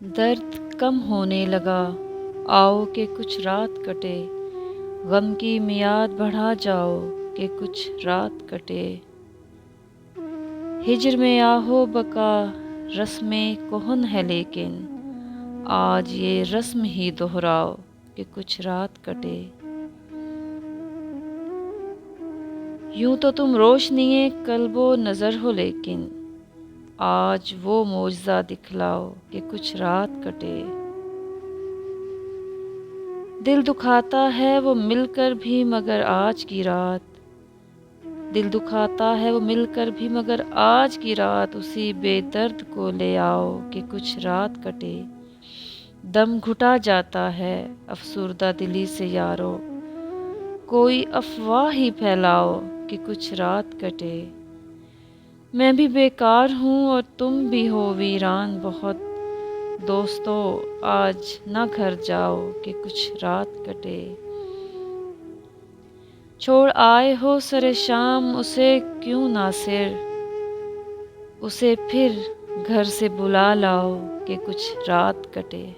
درد کم ہونے لگا، آؤ کہ کچھ رات کٹے، غم کی میعاد بڑھا جاؤ کہ کچھ رات کٹے۔ ہجر میں آہو بکا رسم کہن ہے لیکن، آج یہ رسم ہی دہراؤ کہ کچھ رات کٹے۔ یوں تو تم روشنی قلب و نظر ہو لیکن، آج وہ معجزہ دکھلاؤ کہ کچھ رات کٹے۔ دل دکھاتا ہے وہ مل کر بھی مگر آج کی رات، دل دکھاتا ہے وہ مل کر بھی مگر آج کی رات، اسی بے درد کو لے آؤ کہ کچھ رات کٹے۔ دم گھٹا جاتا ہے افسردہ دلی سے یارو، کوئی افواہ ہی پھیلاؤ کہ کچھ رات کٹے۔ میں بھی بیکار ہوں اور تم بھی ہو ویران بہت، دوستو آج نہ گھر جاؤ کہ کچھ رات کٹے۔ چھوڑ آئے ہو سر شام اسے کیوں ناصر، اسے پھر گھر سے بلا لاؤ کہ کچھ رات کٹے۔